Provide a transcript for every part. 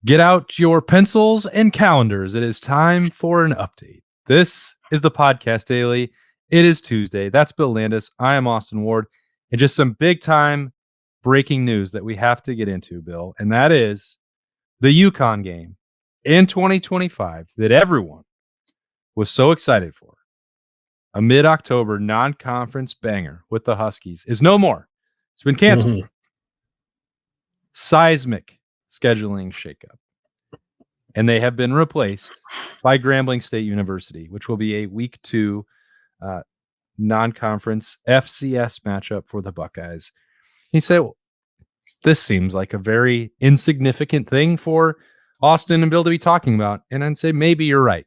Get out your pencils and calendars. It is time for an update. This is the Podcast Daily. It is Tuesday. That's Bill Landis. I am Austin Ward. And just some big time breaking news that we have to get into, Bill. And that is the UConn game in 2025 that everyone was so excited for. A mid-October non-conference banger with the Huskies is no more. It's been canceled. Mm-hmm. Seismic scheduling shakeup. And they have been replaced by Grambling State University, which will be a week 2 non-conference FCS matchup for the Buckeyes. You say, well, this seems like a very insignificant thing for Austin and Bill to be talking about. And I'd say maybe you're right.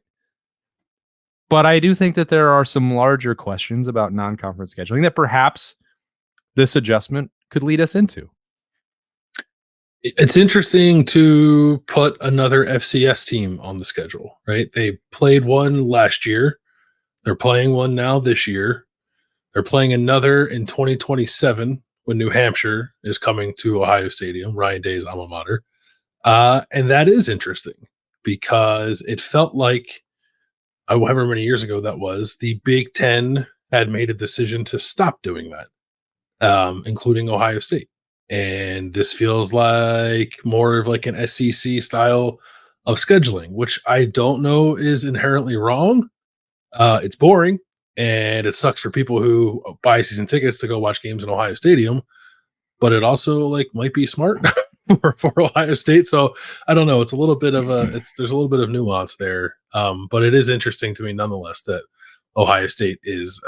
But I do think that there are some larger questions about non-conference scheduling that perhaps this adjustment could lead us into. It's interesting to put another FCS team on the schedule, right? They played one last year. They're playing one now this year. They're playing another in 2027 when New Hampshire is coming to Ohio Stadium, Ryan Day's alma mater. And that is interesting because it felt like, however many years ago that was, the Big Ten had made a decision to stop doing that, including Ohio State. And this feels like more of like an SEC style of scheduling, which I don't know is inherently wrong. It's boring, and it sucks for people who buy season tickets to go watch games in Ohio Stadium. But it also like might be smart for Ohio State. So I don't know. It's a little bit of there's a little bit of nuance there. But it is interesting to me nonetheless that Ohio State is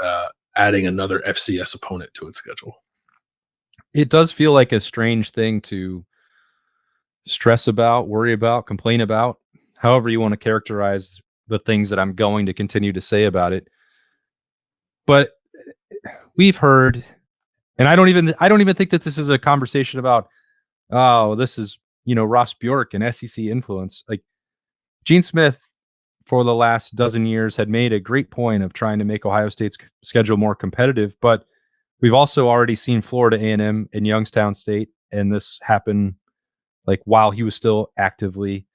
adding another FCS opponent to its schedule. It does feel like a strange thing to stress about, worry about, complain about, however you want to characterize the things that I'm going to continue to say about it. But we've heard, and I don't even think that this is a conversation about, oh, this is, Ross Bjork and SEC influence. Like Gene Smith for the last dozen years had made a great point of trying to make Ohio State's schedule more competitive, but we've also already seen Florida A&M and Youngstown State, and this happened like while he was still actively,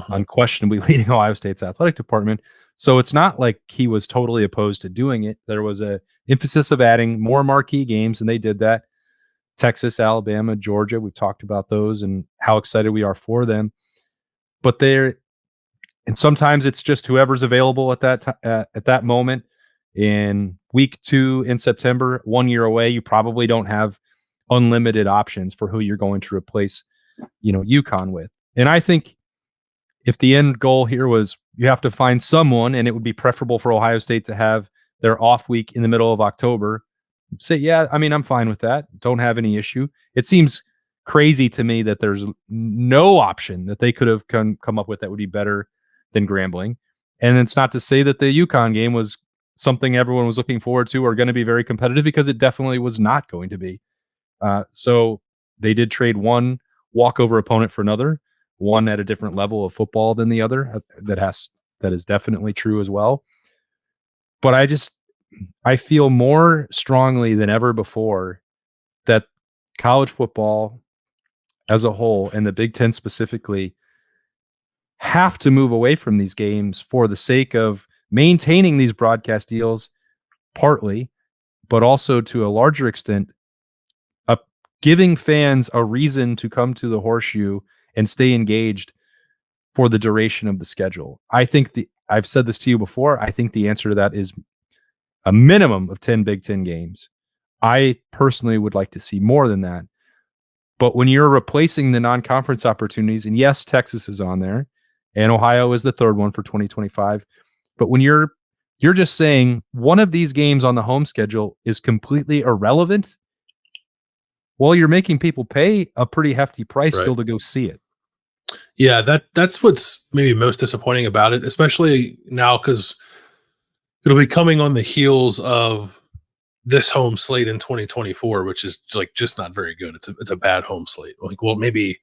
unquestionably leading Ohio State's athletic department. So it's not like he was totally opposed to doing it. There was an emphasis of adding more marquee games, and they did that. Texas, Alabama, Georgia, we've talked about those and how excited we are for them. But and sometimes it's just whoever's available at that moment. In week 2 in September, 1 year away, you probably don't have unlimited options for who you're going to replace, UConn with. And I think if the end goal here was you have to find someone, and it would be preferable for Ohio State to have their off week in the middle of October, say, yeah, I mean, I'm fine with that. Don't have any issue. It seems crazy to me that there's no option that they could have come up with that would be better than Grambling. And it's not to say that the UConn game was something everyone was looking forward to or going to be very competitive, because it definitely was not going to be. So they did trade one walkover opponent for another, one at a different level of football than the other. That is definitely true as well. But I feel more strongly than ever before that college football as a whole, and the Big Ten specifically, have to move away from these games for the sake of maintaining these broadcast deals, partly, but also to a larger extent, giving fans a reason to come to the Horseshoe and stay engaged for the duration of the schedule. I think I've said this to you before. I think the answer to that is a minimum of 10 Big Ten games. I personally would like to see more than that. But when you're replacing the non-conference opportunities, and yes, Texas is on there, and Ohio is the third one for 2025. But when you're just saying one of these games on the home schedule is completely irrelevant, well, you're making people pay a pretty hefty price still to go see it. Yeah, that's what's maybe most disappointing about it, especially now because it'll be coming on the heels of this home slate in 2024, which is like just not very good. It's a bad home slate. Like, well, maybe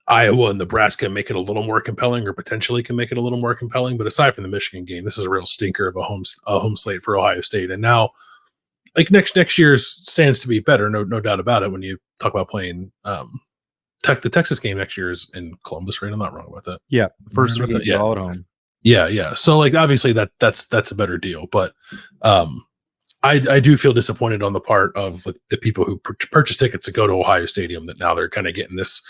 Iowa and Nebraska make it a little more compelling, or potentially can make it a little more compelling. But aside from the Michigan game, this is a real stinker of a home slate for Ohio State. And now, like next year's stands to be better, no doubt about it. When you talk about playing The Texas game next year is in Columbus, right? I'm not wrong about that. Yeah, first Right three about games that? are all at home. Yeah. So like obviously that's a better deal, but I do feel disappointed on the part of the people who purchase tickets to go to Ohio Stadium that now they're kind of getting this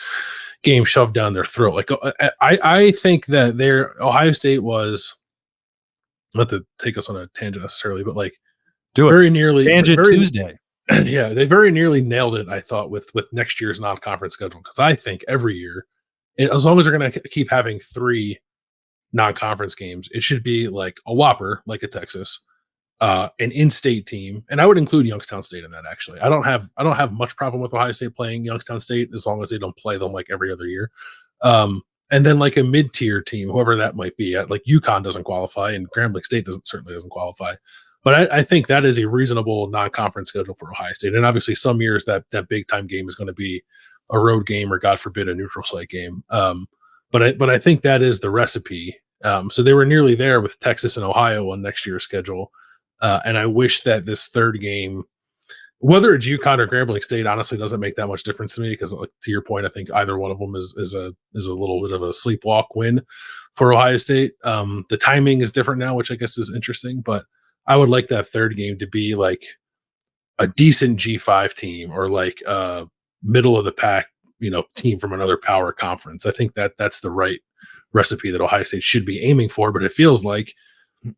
game shoved down their throat. Like I think that Ohio State was, not to take us on a tangent necessarily, but like Do it. very nearly Tangent very Tuesday. yeah, they very nearly nailed it, I thought, with next year's non-conference schedule, because I think every year, as long as they're going to keep having 3 non-conference games, it should be like a whopper, like a Texas, an in-state team, and I would include Youngstown State in that. Actually, I don't have much problem with Ohio State playing Youngstown State as long as they don't play them like every other year. And then like a mid-tier team, whoever that might be. Like UConn doesn't qualify, and Grambling State certainly doesn't qualify. But I think that is a reasonable non-conference schedule for Ohio State. And obviously, some years that big time game is going to be a road game, or God forbid, a neutral site game. But I think that is the recipe. So they were nearly there with Texas and Ohio on next year's schedule. And I wish that this third game, whether it's UConn or Grambling State, honestly doesn't make that much difference to me, because, like, to your point, I think either one of them is a little bit of a sleepwalk win for Ohio State. The timing is different now, which I guess is interesting, but I would like that third game to be like a decent G5 team, or like a middle of the pack, team from another power conference. I think that's the right recipe that Ohio State should be aiming for, but it feels like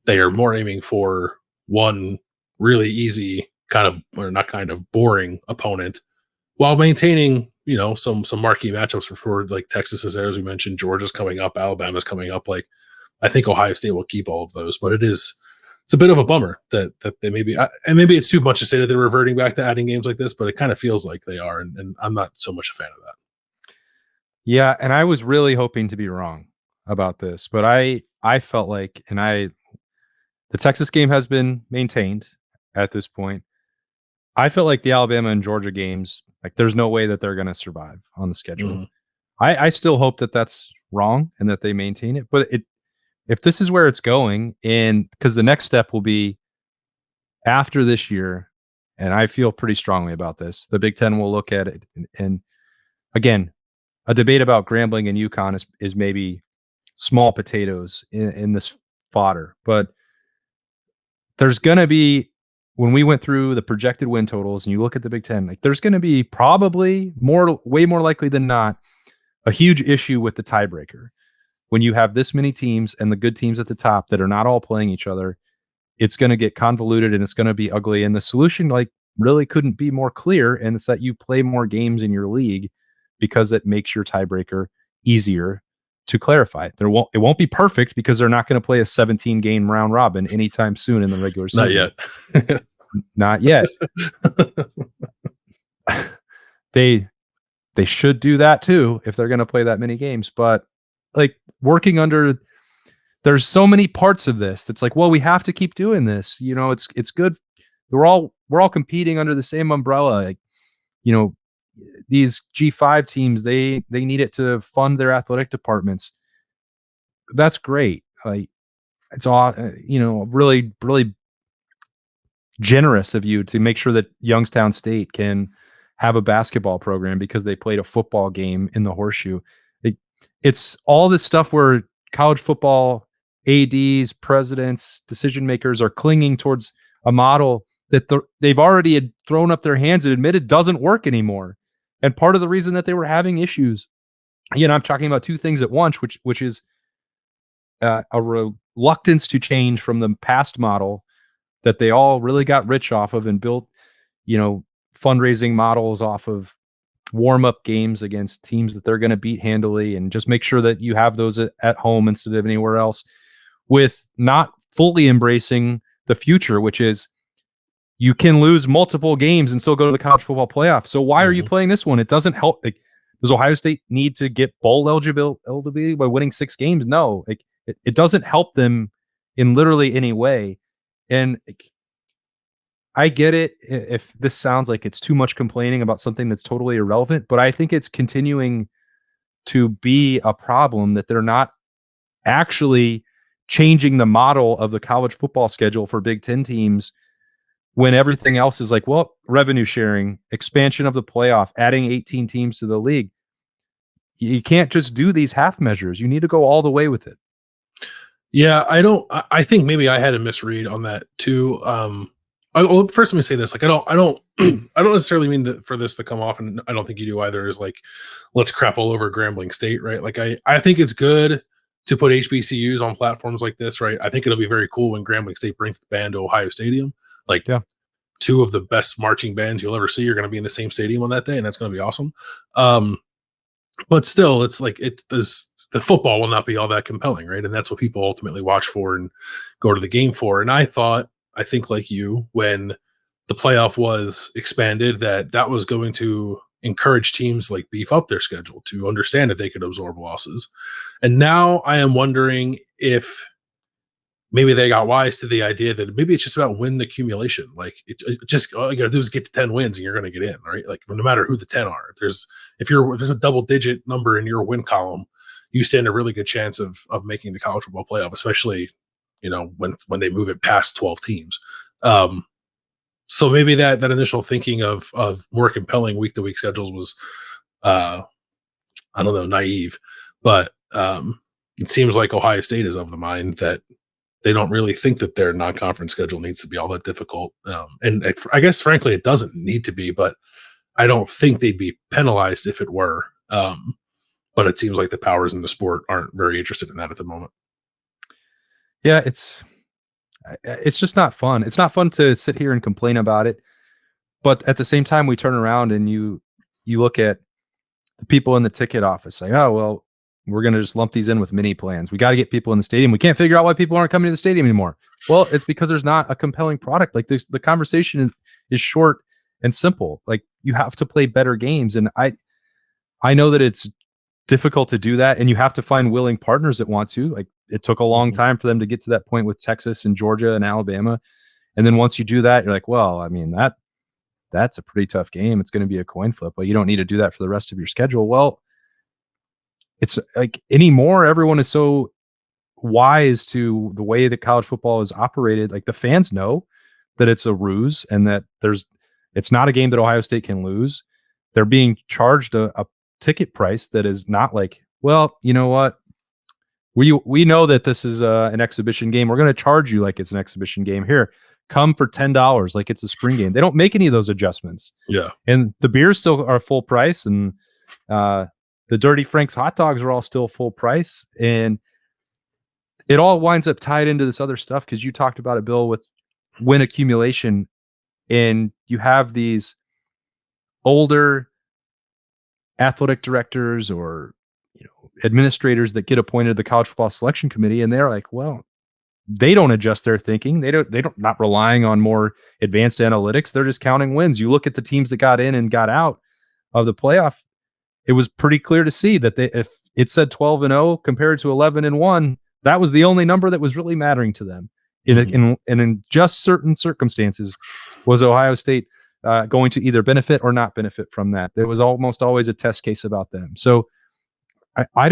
they are more aiming for one really easy boring opponent, while maintaining, some marquee matchups for like Texas is there, as we mentioned, Georgia's coming up, Alabama's coming up. Like, I think Ohio State will keep all of those, but it's a bit of a bummer that they and maybe it's too much to say that they're reverting back to adding games like this, but it kind of feels like they are, and I'm not so much a fan of that. Yeah, and I was really hoping to be wrong about this, but I felt like, the Texas game has been maintained at this point. I felt like the Alabama and Georgia games, like, there's no way that they're going to survive on the schedule. Mm-hmm. I still hope that that's wrong and that they maintain it, but if this is where it's going, and because the next step will be after this year, and I feel pretty strongly about this, the Big Ten will look at it, and again, a debate about Grambling and UConn is maybe small potatoes in this fodder, but there's going to be, when we went through the projected win totals and you look at the Big Ten, like, there's going to be probably way more likely than not, a huge issue with the tiebreaker. When you have this many teams and the good teams at the top that are not all playing each other, it's going to get convoluted and it's going to be ugly. And the solution, like, really couldn't be more clear. And it's that you play more games in your league, because it makes your tiebreaker easier to clarify. It won't be perfect, because they're not going to play a 17 game round robin anytime soon in the regular season. Not yet. They should do that too if they're going to play that many games. But, like, there's so many parts of this that's like, well, we have to keep doing this. It's good. We're all competing under the same umbrella. Like, these G5 teams, they need it to fund their athletic departments. That's great. Like, it's all, really, really generous of you to make sure that Youngstown State can have a basketball program because they played a football game in the Horseshoe. It's all this stuff where college football ADs, presidents, decision makers are clinging towards a model that they've already had thrown up their hands and admitted doesn't work anymore. And part of the reason that they were having issues, I'm talking about two things at once, which is a reluctance to change from the past model that they all really got rich off of and built, fundraising models off of warm-up games against teams that they're going to beat handily, and just make sure that you have those at home instead of anywhere else, with not fully embracing the future, which is you can lose multiple games and still go to the college football playoff. So why are you playing this one? It doesn't help. Like, does Ohio State need to get bowl eligibility by winning 6 games? No, like, it doesn't help them in literally any way. And I get it if this sounds like it's too much complaining about something that's totally irrelevant, but I think it's continuing to be a problem that they're not actually changing the model of the college football schedule for Big Ten teams, when everything else is like, well, revenue sharing, expansion of the playoff, adding 18 teams to the league. You can't just do these half measures. You need to go all the way with it. Yeah, I don't. I think maybe I had a misread on that too. Well, first let me say this: like, I don't, I don't necessarily mean that for this to come off, and I don't think you do either. Is like, let's crap all over Grambling State, right? Like, I think it's good to put HBCUs on platforms like this, right? I think it'll be very cool when Grambling State brings the band to Ohio Stadium. Like, Yeah. two of the best marching bands you'll ever see are going to be in the same stadium on that day, and that's going to be awesome. Um, but still, it's like the football will not be all that compelling, right? And that's what people ultimately watch for and go to the game for. And I think like you, when the playoff was expanded, that was going to encourage teams like beef up their schedule to understand that they could absorb losses. And now I am wondering if maybe they got wise to the idea that maybe it's just about win accumulation. Like it just all you got to do is get to 10 wins and you're going to get in, right? Like no matter who the 10 are, if there's a double digit number in your win column, you stand a really good chance of making the college football playoff, especially when they move it past 12 teams. So maybe that initial thinking of more compelling week to week schedules was I don't know, naive, but it seems like Ohio State is of the mind that they don't really think that their non-conference schedule needs to be all that difficult. And I guess, frankly, it doesn't need to be, but I don't think they'd be penalized if it were. But it seems like the powers in the sport aren't very interested in that at the moment. Yeah, it's just not fun. It's not fun to sit here and complain about it. But at the same time, we turn around and you look at the people in the ticket office like, oh, well, we're going to just lump these in with mini plans. We got to get people in the stadium. We can't figure out why people aren't coming to the stadium anymore. Well, it's because there's not a compelling product. Like this, the conversation is short and simple. Like you have to play better games. And I know that it's difficult to do that. And you have to find willing partners that want to. Like it took a long time for them to get to that point with Texas and Georgia and Alabama. And then once you do that, you're like, well, I mean, that's a pretty tough game. It's going to be a coin flip, but you don't need to do that for the rest of your schedule. Well, it's like anymore, everyone is so wise to the way that college football is operated. Like the fans know that it's a ruse and that it's not a game that Ohio State can lose. They're being charged a ticket price that is not like, well, you know what? We know that this is an exhibition game. We're going to charge you like it's an exhibition game. Here, come for $10 like it's a spring game. They don't make any of those adjustments. Yeah. And the beers still are full price, and the Dirty Frank's hot dogs are all still full price. And it all winds up tied into this other stuff because you talked about it, Bill, with win accumulation. And you have these older athletic directors or administrators that get appointed to the college football selection committee, and they're like, well, they don't adjust their thinking. They don't not relying on more advanced analytics. They're just counting wins. You look at the teams that got in and got out of the playoff. It was pretty clear to see that if it said 12-0 compared to 11-1, that was the only number that was really mattering to them. In just certain circumstances, was Ohio State going to either benefit or not benefit from that? There was almost always a test case about them. So I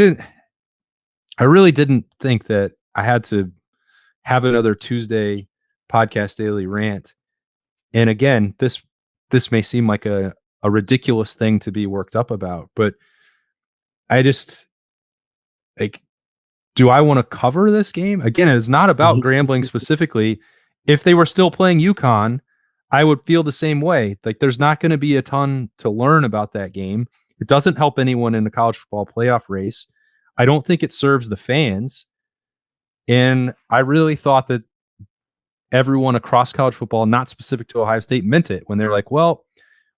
really didn't think that I had to have another Tuesday podcast daily rant. And again, this may seem like a ridiculous thing to be worked up about, but I just like, do I want to cover this game? Again, it is not about Grambling specifically. If they were still playing UConn, I would feel the same way. Like there's not going to be a ton to learn about that game. It doesn't help anyone in the college football playoff race. I don't think it serves the fans. And I really thought that everyone across college football, not specific to Ohio State, meant it when they're like, well,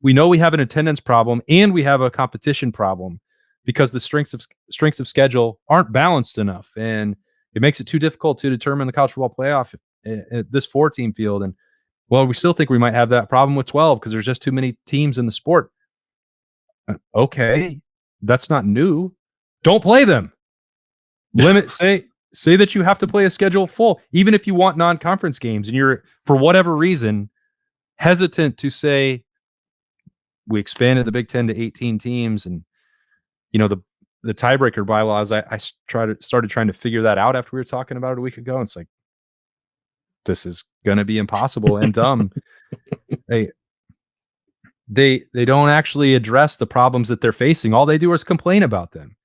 we know we have an attendance problem and we have a competition problem because the strengths of schedule aren't balanced enough. And it makes it too difficult to determine the college football playoff at this 4-team field. And well, we still think we might have that problem with 12 because there's just too many teams in the sport. Okay, that's not new. Don't play them. Say that you have to play a schedule full, even if you want non-conference games and you're, for whatever reason, hesitant to say we expanded the Big Ten to 18 teams and, the tiebreaker bylaws. I started trying to figure that out after we were talking about it a week ago. And it's like, this is going to be impossible and dumb. Hey, they don't actually address the problems that they're facing. All they do is complain about them.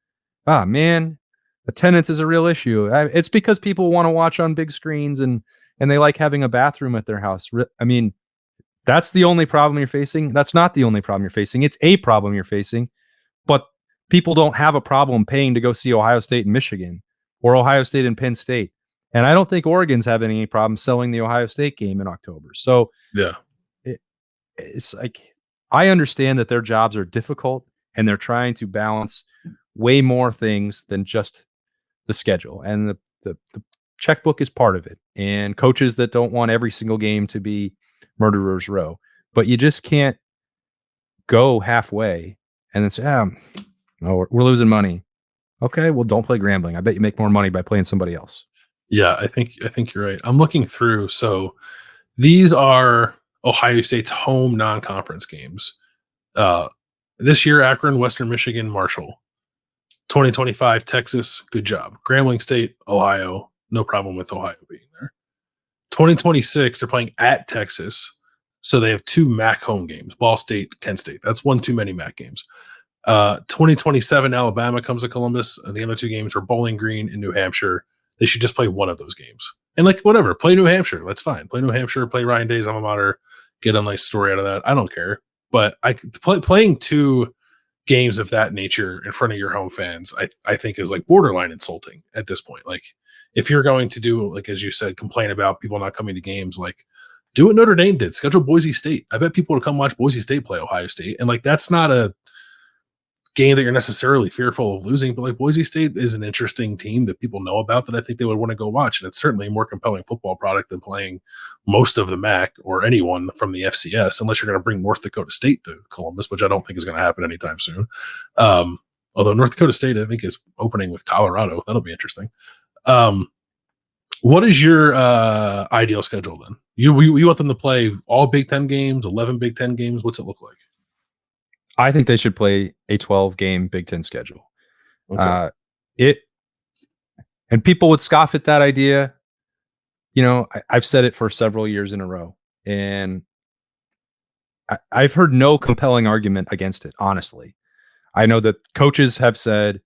Ah, man, attendance is a real issue. It's because people want to watch on big screens and they like having a bathroom at their house. I mean, that's the only problem you're facing. That's not the only problem you're facing. It's a problem you're facing, but people don't have a problem paying to go see Ohio State and Michigan or Ohio State and Penn State. And I don't think Oregon's having any problem selling the Ohio State game in October. So Yeah. it's like, I understand that their jobs are difficult and they're trying to balance way more things than just the schedule. And the checkbook is part of it. And coaches that don't want every single game to be murderer's row. But you just can't go halfway and then say, no, we're losing money. Okay, well, don't play Grambling. I bet you make more money by playing somebody else. Yeah, I think you're right. I'm looking through. So these are Ohio State's home non-conference games. This year, Akron, Western Michigan, Marshall. 2025, Texas, good job. Grambling State, Ohio, no problem with Ohio being there. 2026, they're playing at Texas. So they have 2 MAC home games, Ball State, Kent State. That's one too many MAC games. 2027, Alabama comes to Columbus. And the other 2 games were Bowling Green and New Hampshire. They should just play one of those games. And like, whatever, play New Hampshire. That's fine. Play New Hampshire, play Ryan Day's alma mater, get a nice story out of that. I don't care. But playing 2 games of that nature in front of your home fans, I think is like borderline insulting at this point. Like, if you're going to do, like, as you said, complain about people not coming to games, like, do what Notre Dame did. Schedule Boise State. I bet people would come watch Boise State play Ohio State. And like, that's not a game that you're necessarily fearful of losing, but like, Boise State is an interesting team that people know about that I think they would want to go watch. And it's certainly a more compelling football product than playing most of the MAC or anyone from the FCS, unless you're going to bring North Dakota State to Columbus, which I don't think is going to happen anytime soon. Although North Dakota State, I think, is opening with Colorado. That'll be interesting. What is your ideal schedule then? You want them to play all Big Ten games, 11 Big Ten games? What's it look like? I think they should play a 12-game Big Ten schedule. Okay. And people would scoff at that idea. You know, I've said it for several years in a row, and I've heard no compelling argument against it, honestly. I know that coaches have said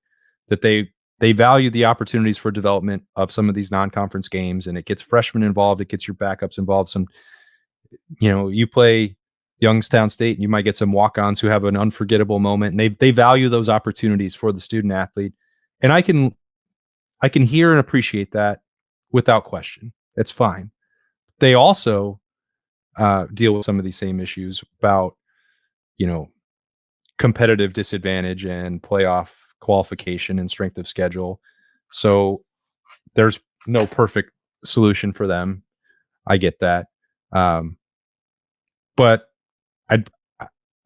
that they value the opportunities for development of some of these non-conference games, and it gets freshmen involved, it gets your backups involved. You play Youngstown State, and you might get some walk-ons who have an unforgettable moment, and they value those opportunities for the student athlete. And I can hear and appreciate that without question. It's fine. They also deal with some of these same issues about, competitive disadvantage and playoff qualification and strength of schedule. So there's no perfect solution for them. I get that. But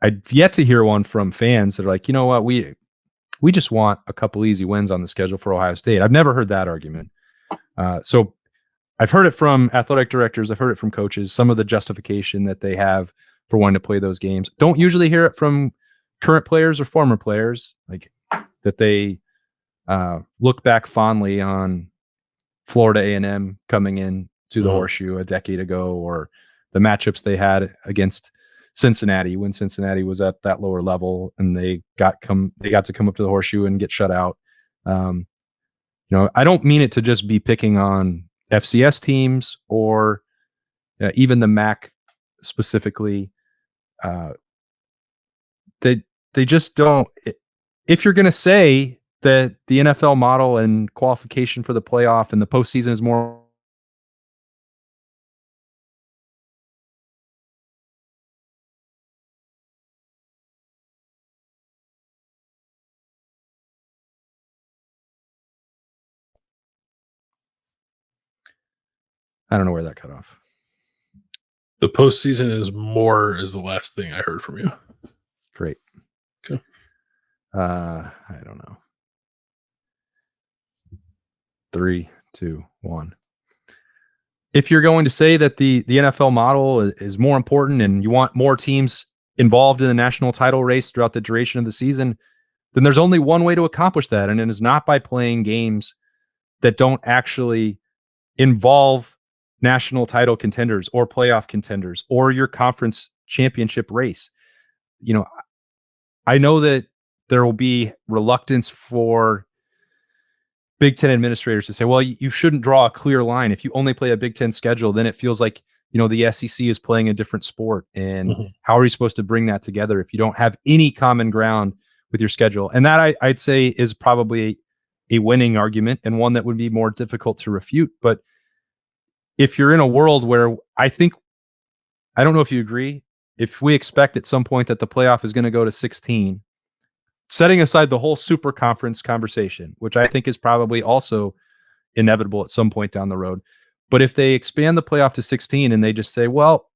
I'd yet to hear one from fans that are like, you know what, we just want a couple easy wins on the schedule for Ohio State. I've never heard that argument. So I've heard it from athletic directors. I've heard it from coaches, some of the justification that they have for wanting to play those games. Don't usually hear it from current players or former players, like that they look back fondly on Florida A&M coming in to the Horseshoe a decade ago, or the matchups they had against Cincinnati when Cincinnati was at that lower level and they got to come up to the Horseshoe and get shut out. I don't mean it to just be picking on FCS teams or even the MAC specifically. They just don't. If you're going to say that the NFL model and qualification for the playoff and the postseason is more, I don't know where that cut off. The postseason is the last thing I heard from you. Great. Okay. I don't know. 3, 2, 1. If you're going to say that the NFL model is more important and you want more teams involved in the national title race throughout the duration of the season, then there's only one way to accomplish that, and it is not by playing games that don't actually involve national title contenders or playoff contenders or your conference championship race. I know that there will be reluctance for Big Ten administrators to say, well, you shouldn't draw a clear line. If you only play a Big Ten schedule, then it feels like, the SEC is playing a different sport. And how are you supposed to bring that together if you don't have any common ground with your schedule? And that I'd say is probably a winning argument and one that would be more difficult to refute. But if you're in a world where I don't know if you agree, if we expect at some point that the playoff is going to go to 16, setting aside the whole super conference conversation, which I think is probably also inevitable at some point down the road. But if they expand the playoff to 16 and they just say, well,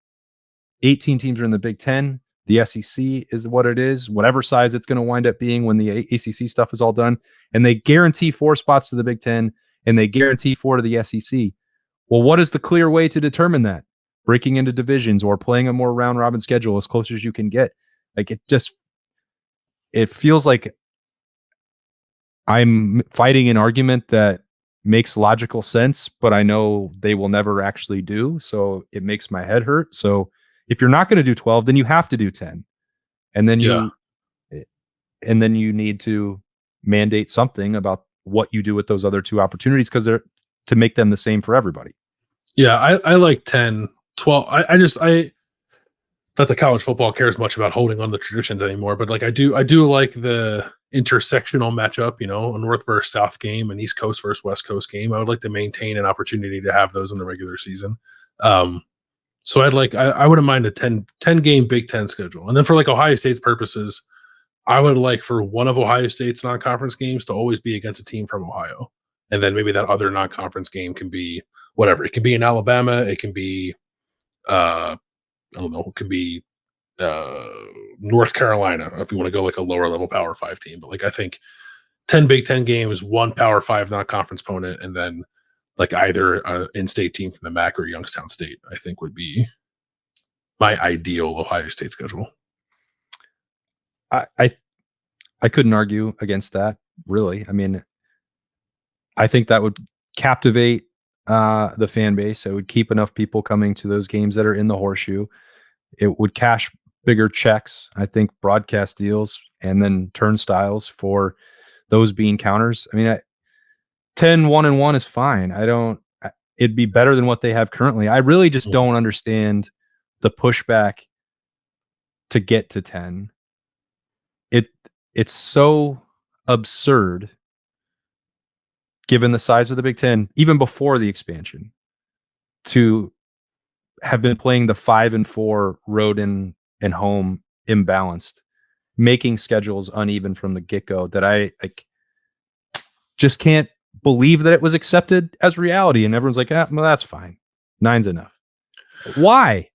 18 teams are in the Big Ten, the SEC is what it is, whatever size it's going to wind up being when the ACC stuff is all done, and they guarantee 4 spots to the Big Ten and they guarantee 4 to the SEC. Well, what is the clear way to determine that? Breaking into divisions or playing a more round robin schedule as close as you can get. Like it feels like I'm fighting an argument that makes logical sense, but I know they will never actually do. So it makes my head hurt. So if you're not going to do 12, then you have to do 10. And then you need to mandate something about what you do with those other 2 opportunities, because they're to make them the same for everybody. Yeah, I like 10, 12. I not that college football cares much about holding on the traditions anymore, but like I do like the intersectional matchup, a North versus South game, an East Coast versus West Coast game. I would like to maintain an opportunity to have those in the regular season. So I wouldn't mind a 10 game Big Ten schedule. And then for like Ohio State's purposes, I would like for one of Ohio State's non-conference games to always be against a team from Ohio. And then maybe that other non-conference game can be whatever. It can be in Alabama. It can be, I don't know, it could be North Carolina if you want to go like a lower level Power 5 team. But like I think 10 Big Ten games, 1 Power 5 non-conference opponent, and then like either an in-state team from the MAC or Youngstown State, I think would be my ideal Ohio State schedule. I couldn't argue against that, really. I mean, I think that would captivate the fan base. It would keep enough people coming to those games that are in the horseshoe. It would cash bigger checks, I think, broadcast deals and then turnstiles for those being counters. I mean, 10-1-1 is fine. It'd be better than what they have currently. I really just don't understand the pushback to get to 10. It's so absurd given the size of the Big Ten, even before the expansion, to have been playing the 5-4 road and home imbalanced, making schedules uneven from the get-go, that I just can't believe that it was accepted as reality. And everyone's like, well, that's fine. 9's enough. Why?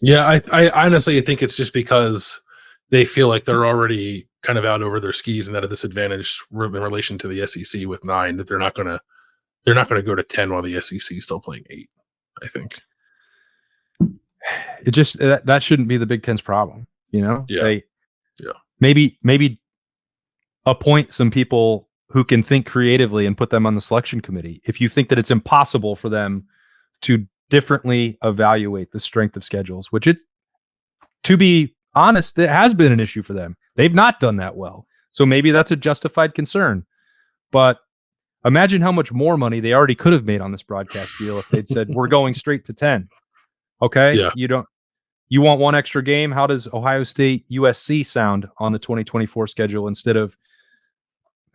Yeah, I honestly think it's just because they feel like they're already kind of out over their skis and at a disadvantage in relation to the SEC with 9, that they're not going to go to 10 while the SEC is still playing 8, I think. It just, that shouldn't be the Big Ten's problem, Yeah. Maybe appoint some people who can think creatively and put them on the selection committee if you think that it's impossible for them to differently evaluate the strength of schedules, which to be honest, it has been an issue for them. They've not done that well. So maybe that's a justified concern. But imagine how much more money they already could have made on this broadcast deal if they'd said, we're going straight to 10. Okay? Yeah. You want one extra game? How does Ohio State USC sound on the 2024 schedule instead of,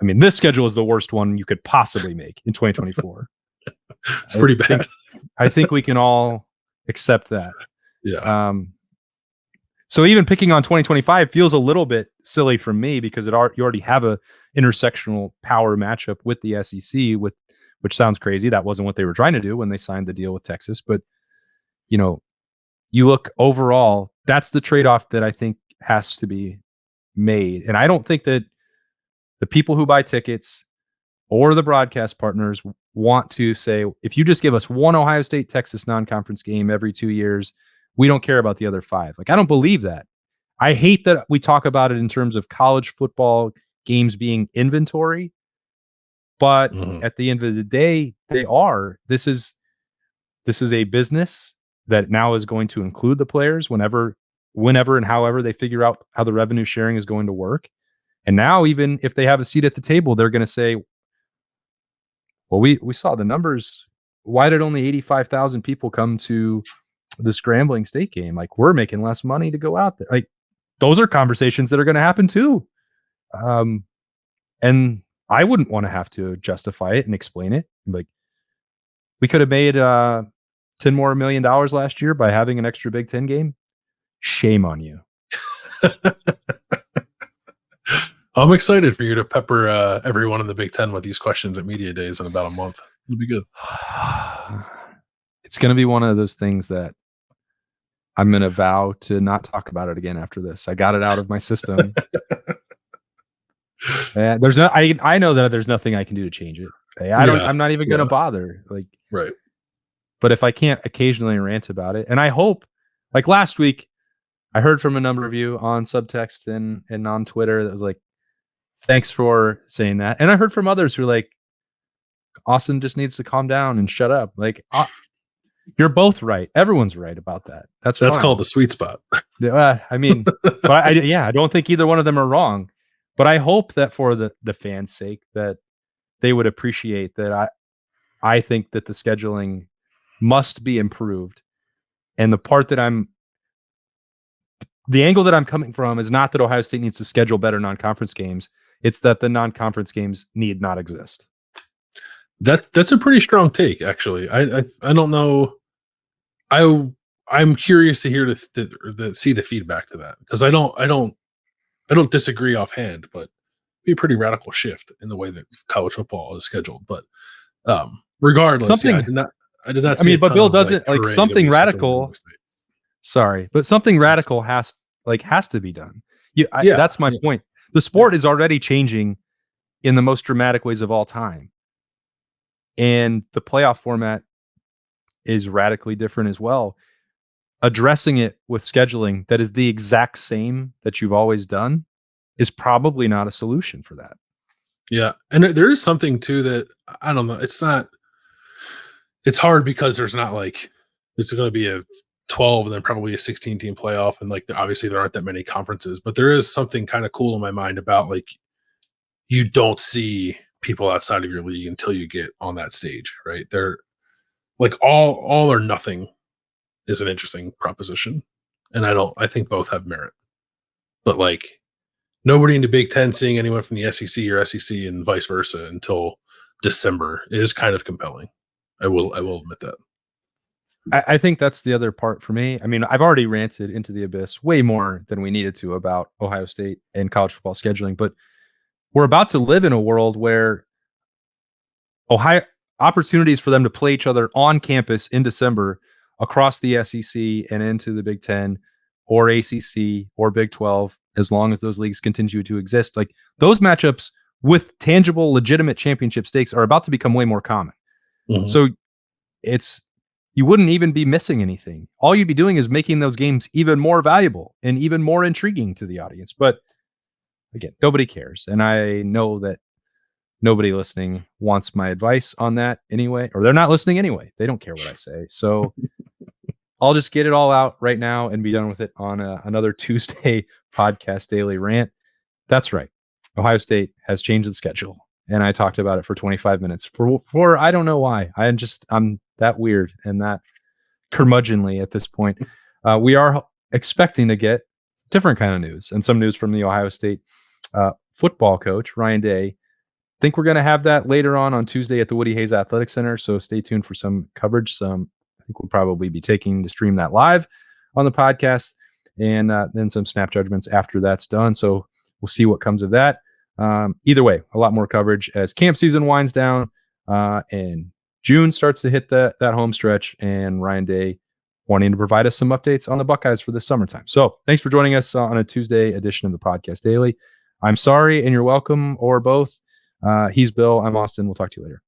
this schedule is the worst one you could possibly make in 2024. It's pretty bad. I think we can all accept that. Yeah. So even picking on 2025 feels a little bit silly for me because you already have a intersectional power matchup with the SEC, which sounds crazy. That wasn't what they were trying to do when they signed the deal with Texas. But, you look overall, that's the trade-off that I think has to be made. And I don't think that the people who buy tickets or the broadcast partners want to say, if you just give us one Ohio State Texas non-conference game every 2 years, we don't care about the other 5. Like, I don't believe that. I hate that we talk about it in terms of college football games being inventory, but at the end of the day, they are. This is a business that now is going to include the players whenever whenever and however they figure out how the revenue sharing is going to work. And now, even if they have a seat at the table, they're going to say, well, we saw the numbers. Why did only 85,000 people come to the scrambling state game? Like, we're making less money to go out there. Like, those are conversations that are going to happen too. And I wouldn't want to have to justify it and explain it. Like, we could have made $10 million more last year by having an extra Big Ten game. Shame on you. I'm excited for you to pepper everyone in the Big Ten with these questions at media days in about a month. It'll be good. It's going to be one of those things that I'm going to vow to not talk about it again after this. I got it out of my system. I know that there's nothing I can do to change it. I'm not even going to bother. Like, right. But if I can't occasionally rant about it, and I hope, like last week, I heard from a number of you on subtext and on Twitter that was like, thanks for saying that. And I heard from others who are like, Austin just needs to calm down and shut up. Like, you're both right. Everyone's right about that. That's fine. Called the sweet spot. I mean, but I don't think either one of them are wrong. But I hope that for the fans' sake, that they would appreciate that I think that the scheduling must be improved. And the angle that I'm coming from is not that Ohio State needs to schedule better non-conference games. It's that the non-conference games need not exist. That's a pretty strong take, actually. I don't know. I'm curious to hear see the feedback to that, because I don't disagree offhand, but it'd be a pretty radical shift in the way that college football is scheduled. But regardless, I did not. I mean, but Bill doesn't like something radical. Sorry, but something radical has to be done. That's my point. The sport is already changing in the most dramatic ways of all time. And the playoff format is radically different as well. Addressing it with scheduling that is the exact same that you've always done is probably not a solution for that. Yeah. And there is something too that, I don't know, it's hard because there's not like, it's going to be a 12 and then probably a 16 team playoff. And like, obviously there aren't that many conferences, but there is something kind of cool in my mind about like, you don't see people outside of your league until you get on that stage, right? They're like all or nothing is an interesting proposition. And I think both have merit, but like nobody in the Big Ten seeing anyone from the SEC or SEC and vice versa until December is kind of compelling. I will admit that. I think that's the other part for me. I mean, I've already ranted into the abyss way more than we needed to about Ohio State and college football scheduling, but we're about to live in a world where Ohio opportunities for them to play each other on campus in December across the SEC and into the Big Ten or ACC or Big 12, as long as those leagues continue to exist, like those matchups with tangible, legitimate championship stakes are about to become way more common. Mm-hmm. So you wouldn't even be missing anything. All you'd be doing is making those games even more valuable and even more intriguing to the audience. But again, nobody cares. And I know that nobody listening wants my advice on that anyway, or they're not listening anyway. They don't care what I say. So I'll just get it all out right now and be done with it on another Tuesday podcast daily rant. That's right. Ohio State has changed the schedule. And I talked about it for 25 minutes for I don't know why. I'm that weird and that curmudgeonly at this point. We are expecting to get different kind of news and some news from the Ohio State football coach, Ryan Day. I think we're going to have that later on Tuesday at the Woody Hayes Athletic Center. So stay tuned for some coverage. I think we'll probably be taking to stream that live on the podcast, and then some snap judgments after that's done. So we'll see what comes of that. Either way, a lot more coverage as camp season winds down and June starts to hit that home stretch, and Ryan Day wanting to provide us some updates on the Buckeyes for this summertime. So thanks for joining us on a Tuesday edition of the Podcast Daily. I'm sorry and you're welcome, or both. He's Bill. I'm Austin. We'll talk to you later.